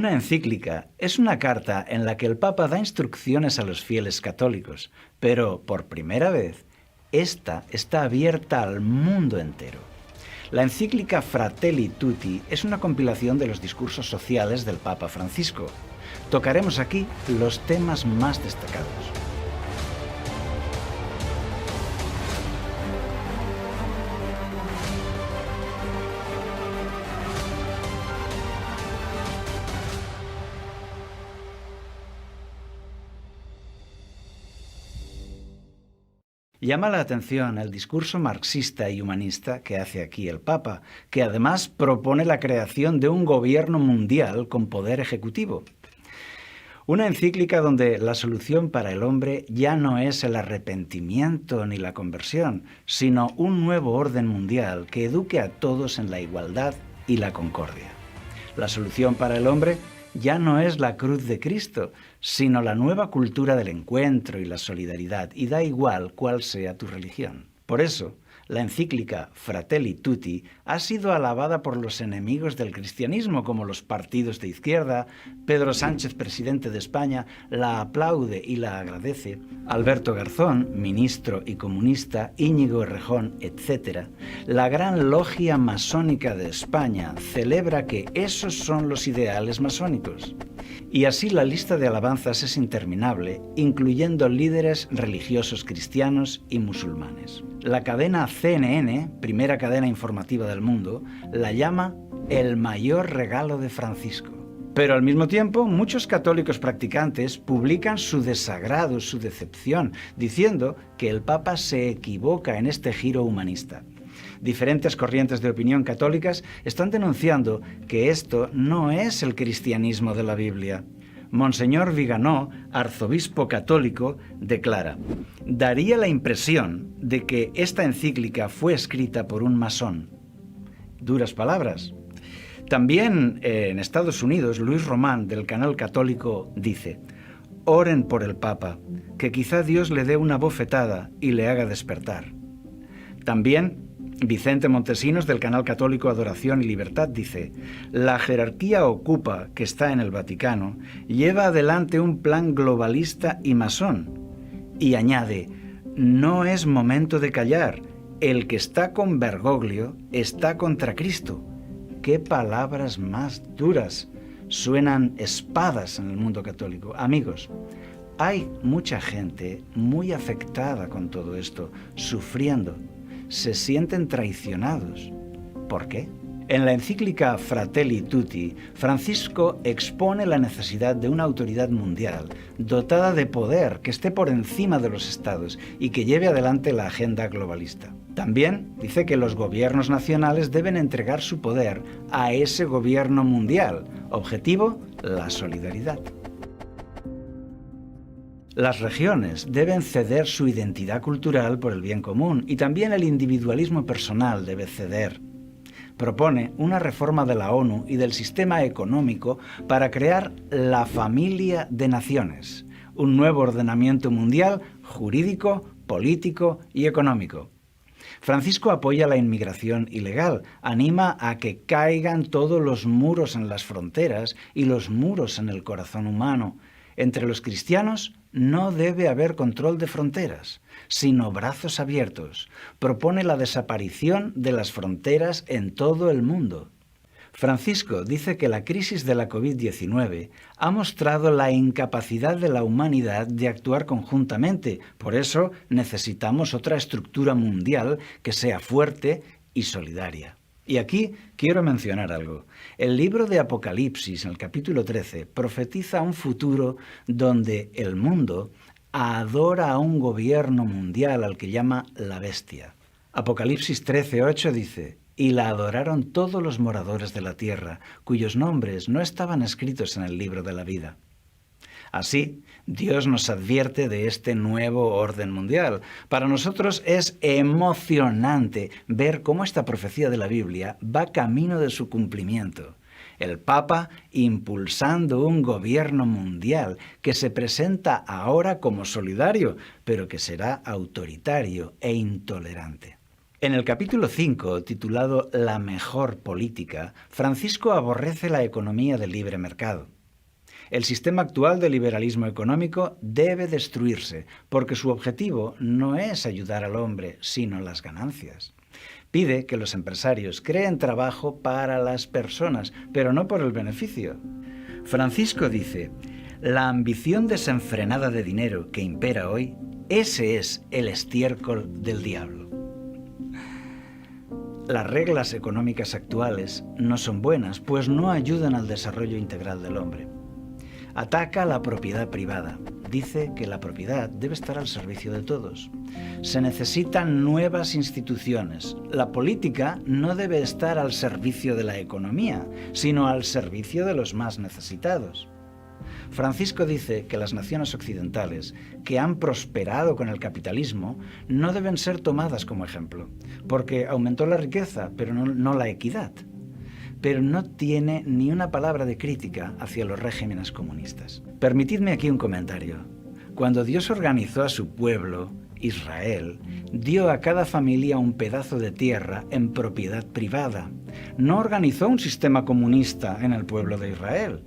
Una encíclica es una carta en la que el Papa da instrucciones a los fieles católicos, pero por primera vez, esta está abierta al mundo entero. La encíclica Fratelli Tutti es una compilación de los discursos sociales del Papa Francisco. Tocaremos aquí los temas más destacados. Llama la atención el discurso marxista y humanista que hace aquí el Papa, que además propone la creación de un gobierno mundial con poder ejecutivo. Una encíclica donde la solución para el hombre ya no es el arrepentimiento ni la conversión, sino un nuevo orden mundial que eduque a todos en la igualdad y la concordia. La solución para el hombre ya no es la cruz de Cristo, sino la nueva cultura del encuentro y la solidaridad, y da igual cuál sea tu religión. Por eso, la encíclica Fratelli Tutti ha sido alabada por los enemigos del cristianismo, como los partidos de izquierda. Pedro Sánchez, presidente de España, la aplaude y la agradece. Alberto Garzón, ministro y comunista, Íñigo Errejón, etc. La gran logia masónica de España celebra que esos son los ideales masónicos. Y así la lista de alabanzas es interminable, incluyendo líderes religiosos cristianos y musulmanes. La cadena CNN, primera cadena informativa del mundo, la llama el mayor regalo de Francisco. Pero al mismo tiempo, muchos católicos practicantes publican su desagrado, su decepción, diciendo que el Papa se equivoca en este giro humanista. Diferentes corrientes de opinión católicas están denunciando que esto no es el cristianismo de la Biblia. Monseñor Viganó, arzobispo católico, declara: daría la impresión de que esta encíclica fue escrita por un masón. Duras palabras. También en Estados Unidos, Luis Román, del canal católico, dice: oren por el Papa, que quizá Dios le dé una bofetada y le haga despertar. También Vicente Montesinos, del canal católico Adoración y Libertad, dice: la jerarquía ocupa, que está en el Vaticano, lleva adelante un plan globalista y masón. Y añade: no es momento de callar, el que está con Bergoglio está contra Cristo. ¡Qué palabras más duras! Suenan espadas en el mundo católico. Amigos, hay mucha gente muy afectada con todo esto, sufriendo. Se sienten traicionados. ¿Por qué? En la encíclica Fratelli Tutti, Francisco expone la necesidad de una autoridad mundial dotada de poder que esté por encima de los estados y que lleve adelante la agenda globalista. También dice que los gobiernos nacionales deben entregar su poder a ese gobierno mundial. Objetivo: la solidaridad. Las regiones deben ceder su identidad cultural por el bien común y también el individualismo personal debe ceder. Propone una reforma de la ONU y del sistema económico para crear la familia de naciones, un nuevo ordenamiento mundial jurídico, político y económico. Francisco apoya la inmigración ilegal, anima a que caigan todos los muros en las fronteras y los muros en el corazón humano. Entre los cristianos no debe haber control de fronteras, sino brazos abiertos. Propone la desaparición de las fronteras en todo el mundo. Francisco dice que la crisis de la COVID-19 ha mostrado la incapacidad de la humanidad de actuar conjuntamente. Por eso necesitamos otra estructura mundial que sea fuerte y solidaria. Y aquí quiero mencionar algo. El libro de Apocalipsis, en el capítulo 13, profetiza un futuro donde el mundo adora a un gobierno mundial al que llama la bestia. Apocalipsis 13:8 dice: y la adoraron todos los moradores de la tierra, cuyos nombres no estaban escritos en el libro de la vida. Así, Dios nos advierte de este nuevo orden mundial. Para nosotros es emocionante ver cómo esta profecía de la Biblia va camino de su cumplimiento. El Papa impulsando un gobierno mundial que se presenta ahora como solidario, pero que será autoritario e intolerante. En el capítulo 5, titulado La mejor política, Francisco aborrece la economía del libre mercado. El sistema actual de liberalismo económico debe destruirse, porque su objetivo no es ayudar al hombre, sino las ganancias. Pide que los empresarios creen trabajo para las personas, pero no por el beneficio. Francisco dice: la ambición desenfrenada de dinero que impera hoy, ese es el estiércol del diablo. Las reglas económicas actuales no son buenas, pues no ayudan al desarrollo integral del hombre. Ataca la propiedad privada. Dice que la propiedad debe estar al servicio de todos. Se necesitan nuevas instituciones. La política no debe estar al servicio de la economía, sino al servicio de los más necesitados. Francisco dice que las naciones occidentales, que han prosperado con el capitalismo, no deben ser tomadas como ejemplo, porque aumentó la riqueza, pero no la equidad. Pero no tiene ni una palabra de crítica hacia los regímenes comunistas. Permitidme aquí un comentario. Cuando Dios organizó a su pueblo, Israel, dio a cada familia un pedazo de tierra en propiedad privada. No organizó un sistema comunista en el pueblo de Israel,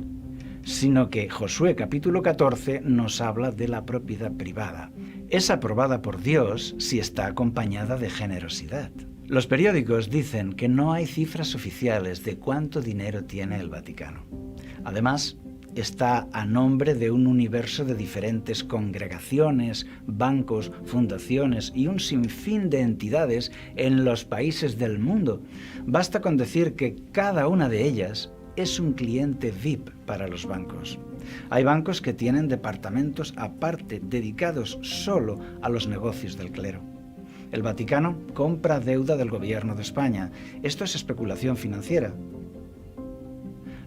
sino que Josué capítulo 14 nos habla de la propiedad privada. Es aprobada por Dios si está acompañada de generosidad. Los periódicos dicen que no hay cifras oficiales de cuánto dinero tiene el Vaticano. Además, está a nombre de un universo de diferentes congregaciones, bancos, fundaciones y un sinfín de entidades en los países del mundo. Basta con decir que cada una de ellas es un cliente VIP para los bancos. Hay bancos que tienen departamentos aparte dedicados solo a los negocios del clero. El Vaticano compra deuda del gobierno de España. Esto es especulación financiera.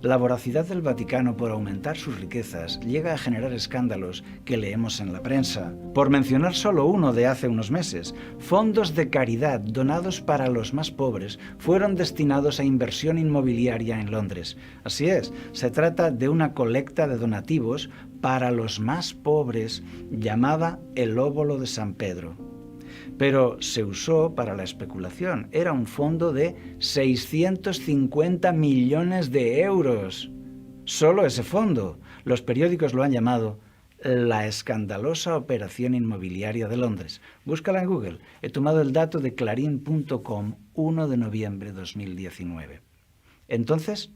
La voracidad del Vaticano por aumentar sus riquezas llega a generar escándalos que leemos en la prensa. Por mencionar solo uno de hace unos meses, fondos de caridad donados para los más pobres fueron destinados a inversión inmobiliaria en Londres. Así es, se trata de una colecta de donativos para los más pobres llamada el Óbolo de San Pedro. Pero se usó para la especulación. Era un fondo de 650 millones de euros. Solo ese fondo. Los periódicos lo han llamado la escandalosa operación inmobiliaria de Londres. Búscala en Google. He tomado el dato de clarín.com, 1 de noviembre de 2019. Entonces,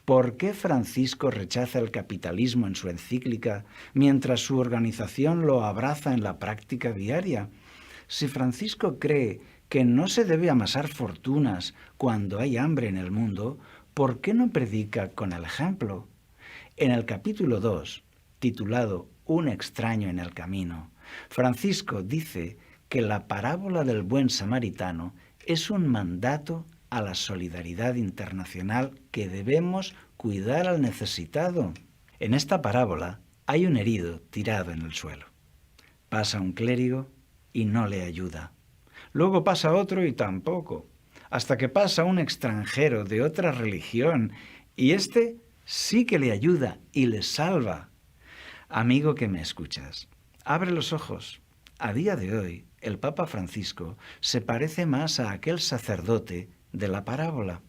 ¿por qué Francisco rechaza el capitalismo en su encíclica mientras su organización lo abraza en la práctica diaria? Si Francisco cree que no se debe amasar fortunas cuando hay hambre en el mundo, ¿por qué no predica con el ejemplo? En el capítulo 2, titulado Un extraño en el camino, Francisco dice que la parábola del buen samaritano es un mandato a la solidaridad internacional que debemos cuidar al necesitado. En esta parábola hay un herido tirado en el suelo. Pasa un clérigo y no le ayuda. Luego pasa otro y tampoco, hasta que pasa un extranjero de otra religión y este sí que le ayuda y le salva. Amigo que me escuchas, abre los ojos. A día de hoy, el Papa Francisco se parece más a aquel sacerdote de la parábola,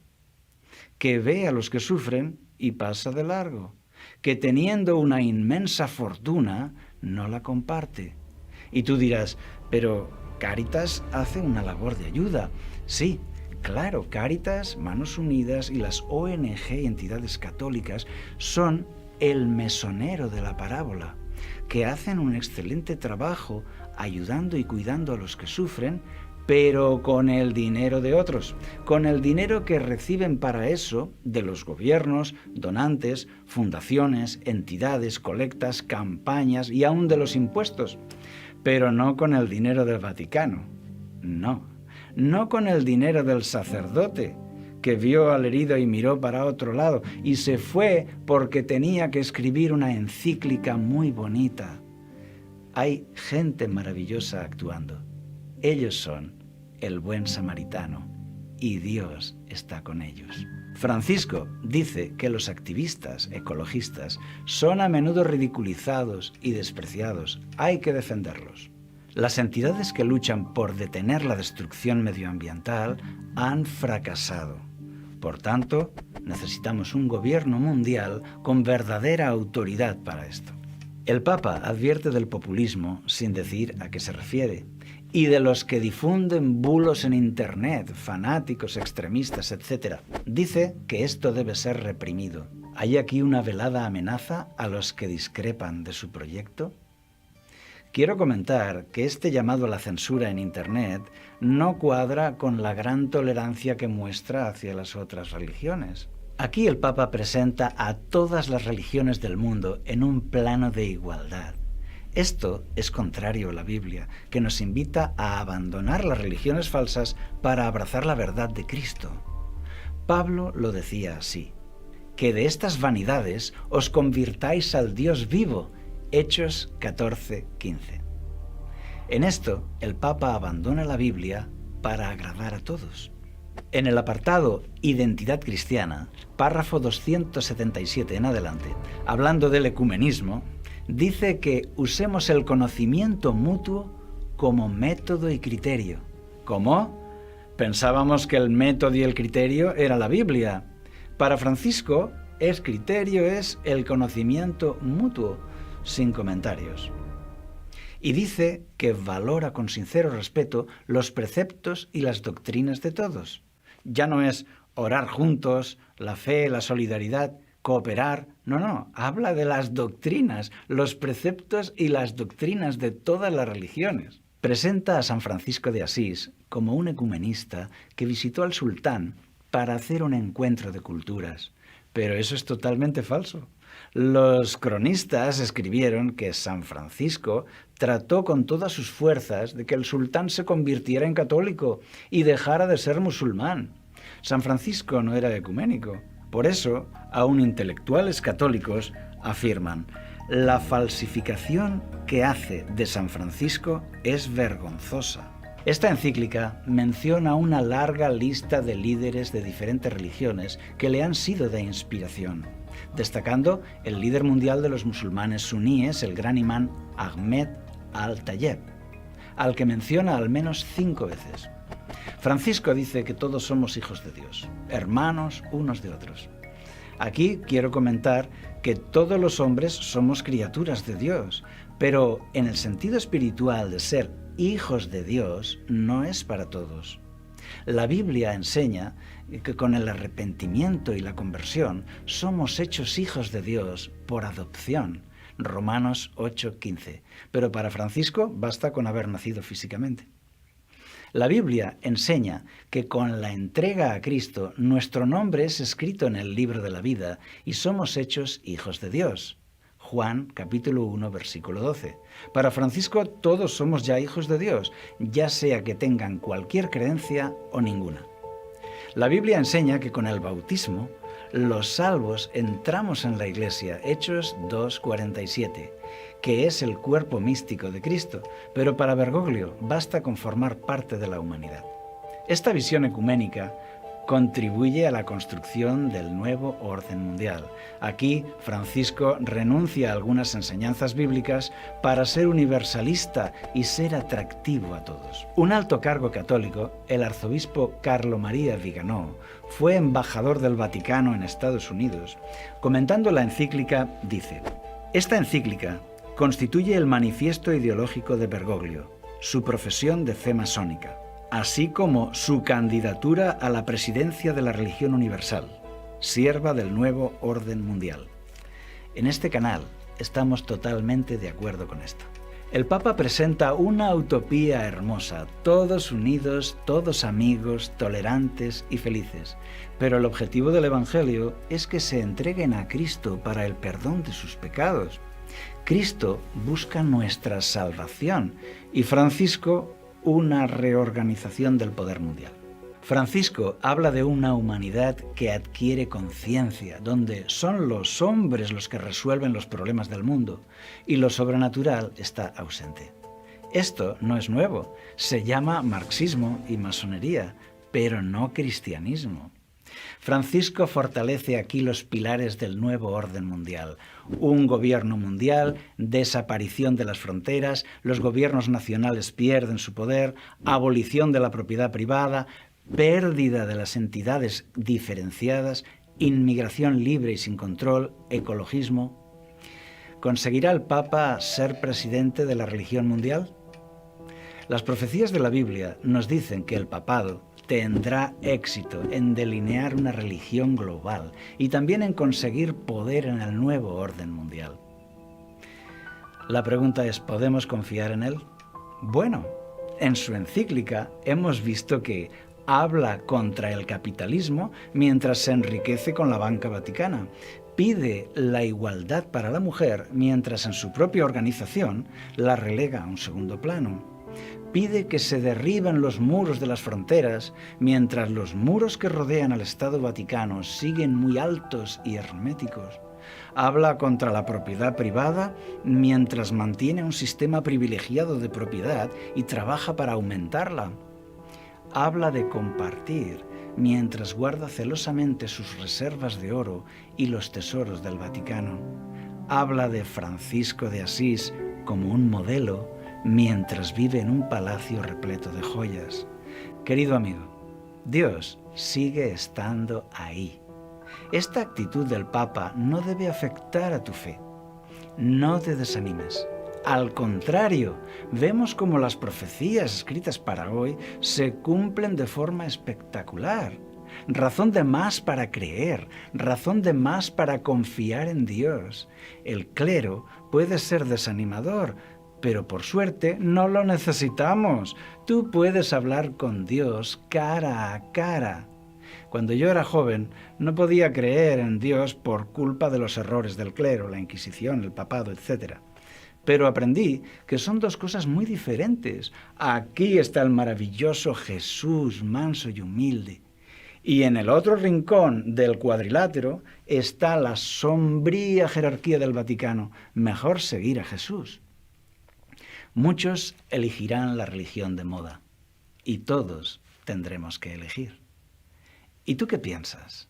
que ve a los que sufren y pasa de largo, que teniendo una inmensa fortuna no la comparte. Y tú dirás, pero Cáritas hace una labor de ayuda. Sí, claro, Cáritas, Manos Unidas y las ONG y entidades católicas son el mesonero de la parábola, que hacen un excelente trabajo ayudando y cuidando a los que sufren, pero con el dinero de otros, con el dinero que reciben para eso de los gobiernos, donantes, fundaciones, entidades, colectas, campañas y aún de los impuestos. Pero no con el dinero del Vaticano, no con el dinero del sacerdote, que vio al herido y miró para otro lado, y se fue porque tenía que escribir una encíclica muy bonita. Hay gente maravillosa actuando. Ellos son el buen samaritano, y Dios está con ellos. Francisco dice que los activistas ecologistas son a menudo ridiculizados y despreciados. Hay que defenderlos. Las entidades que luchan por detener la destrucción medioambiental han fracasado. Por tanto, necesitamos un gobierno mundial con verdadera autoridad para esto. El Papa advierte del populismo sin decir a qué se refiere, y de los que difunden bulos en Internet, fanáticos, extremistas, etc. Dice que esto debe ser reprimido. ¿Hay aquí una velada amenaza a los que discrepan de su proyecto? Quiero comentar que este llamado a la censura en Internet no cuadra con la gran tolerancia que muestra hacia las otras religiones. Aquí el Papa presenta a todas las religiones del mundo en un plano de igualdad. Esto es contrario a la Biblia, que nos invita a abandonar las religiones falsas para abrazar la verdad de Cristo. Pablo lo decía así: que de estas vanidades os convirtáis al Dios vivo. Hechos 14:15. En esto, el Papa abandona la Biblia para agradar a todos. En el apartado Identidad cristiana, párrafo 277 en adelante, hablando del ecumenismo, dice que usemos el conocimiento mutuo como método y criterio. ¿Cómo? Pensábamos que el método y el criterio era la Biblia. Para Francisco, el criterio es el conocimiento mutuo, sin comentarios. Y dice que valora con sincero respeto los preceptos y las doctrinas de todos. Ya no es orar juntos, la fe, la solidaridad, cooperar. No, habla de las doctrinas, los preceptos y las doctrinas de todas las religiones. Presenta a San Francisco de Asís como un ecumenista que visitó al sultán para hacer un encuentro de culturas. Pero eso es totalmente falso. Los cronistas escribieron que San Francisco trató con todas sus fuerzas de que el sultán se convirtiera en católico y dejara de ser musulmán. San Francisco no era ecuménico. Por eso, aún intelectuales católicos afirman: la falsificación que hace de San Francisco es vergonzosa. Esta encíclica menciona una larga lista de líderes de diferentes religiones que le han sido de inspiración, destacando el líder mundial de los musulmanes suníes, el gran imán Ahmed al-Tayeb, al que menciona al menos 5 veces. Francisco dice que todos somos hijos de Dios, hermanos unos de otros. Aquí quiero comentar que todos los hombres somos criaturas de Dios, pero en el sentido espiritual de ser hijos de Dios no es para todos. La Biblia enseña que con el arrepentimiento y la conversión somos hechos hijos de Dios por adopción. Romanos 8:15. Pero para Francisco basta con haber nacido físicamente. La Biblia enseña que con la entrega a Cristo nuestro nombre es escrito en el libro de la vida y somos hechos hijos de Dios. Juan capítulo 1 versículo 12. Para Francisco todos somos ya hijos de Dios, ya sea que tengan cualquier creencia o ninguna. La Biblia enseña que con el bautismo los salvos entramos en la Iglesia, Hechos 2:47, que es el cuerpo místico de Cristo, pero para Bergoglio basta con formar parte de la humanidad. Esta visión ecuménica contribuye a la construcción del nuevo orden mundial. Aquí, Francisco renuncia a algunas enseñanzas bíblicas para ser universalista y ser atractivo a todos. Un alto cargo católico, el arzobispo Carlo María Viganò, fue embajador del Vaticano en Estados Unidos. Comentando la encíclica, dice: esta encíclica constituye el manifiesto ideológico de Bergoglio, su profesión de fe masónica, así como su candidatura a la presidencia de la religión universal, sierva del nuevo orden mundial. En este canal estamos totalmente de acuerdo con esto. El Papa presenta una utopía hermosa, todos unidos, todos amigos, tolerantes y felices. Pero el objetivo del Evangelio es que se entreguen a Cristo para el perdón de sus pecados. Cristo busca nuestra salvación y Francisco una reorganización del poder mundial. Francisco habla de una humanidad que adquiere conciencia, donde son los hombres los que resuelven los problemas del mundo y lo sobrenatural está ausente. Esto no es nuevo, se llama marxismo y masonería, pero no cristianismo. Francisco fortalece aquí los pilares del nuevo orden mundial. Un gobierno mundial, desaparición de las fronteras, los gobiernos nacionales pierden su poder, abolición de la propiedad privada, pérdida de las entidades diferenciadas, inmigración libre y sin control, ecologismo. ¿Conseguirá el Papa ser presidente de la religión mundial? Las profecías de la Biblia nos dicen que el papado tendrá éxito en delinear una religión global y también en conseguir poder en el nuevo orden mundial. La pregunta es, ¿podemos confiar en él? Bueno, en su encíclica hemos visto que habla contra el capitalismo mientras se enriquece con la banca vaticana. Pide la igualdad para la mujer mientras en su propia organización la relega a un segundo plano. Pide que se derriben los muros de las fronteras mientras los muros que rodean al Estado Vaticano siguen muy altos y herméticos. Habla contra la propiedad privada mientras mantiene un sistema privilegiado de propiedad y trabaja para aumentarla. Habla de compartir mientras guarda celosamente sus reservas de oro y los tesoros del Vaticano. Habla de Francisco de Asís como un modelo mientras vive en un palacio repleto de joyas. Querido amigo, Dios sigue estando ahí. Esta actitud del Papa no debe afectar a tu fe. No te desanimes. Al contrario, vemos cómo las profecías escritas para hoy se cumplen de forma espectacular. Razón de más para creer, razón de más para confiar en Dios. El clero puede ser desanimador, pero por suerte no lo necesitamos. Tú puedes hablar con Dios cara a cara. Cuando yo era joven, no podía creer en Dios por culpa de los errores del clero, la Inquisición, el papado, etc. Pero aprendí que son dos cosas muy diferentes. Aquí está el maravilloso Jesús, manso y humilde. Y en el otro rincón del cuadrilátero está la sombría jerarquía del Vaticano. Mejor seguir a Jesús. Muchos elegirán la religión de moda y todos tendremos que elegir. ¿Y tú qué piensas?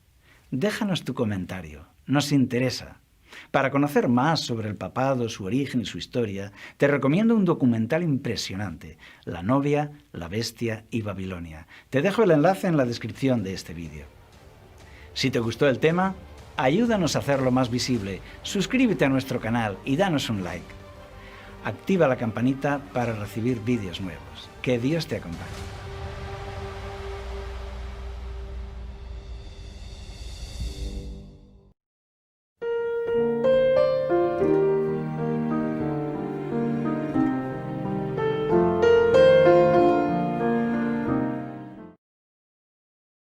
Déjanos tu comentario, nos interesa. Para conocer más sobre el papado, su origen y su historia, te recomiendo un documental impresionante, La novia, la bestia y Babilonia. Te dejo el enlace en la descripción de este vídeo. Si te gustó el tema, ayúdanos a hacerlo más visible, suscríbete a nuestro canal y danos un like. Activa la campanita para recibir vídeos nuevos. Que Dios te acompañe.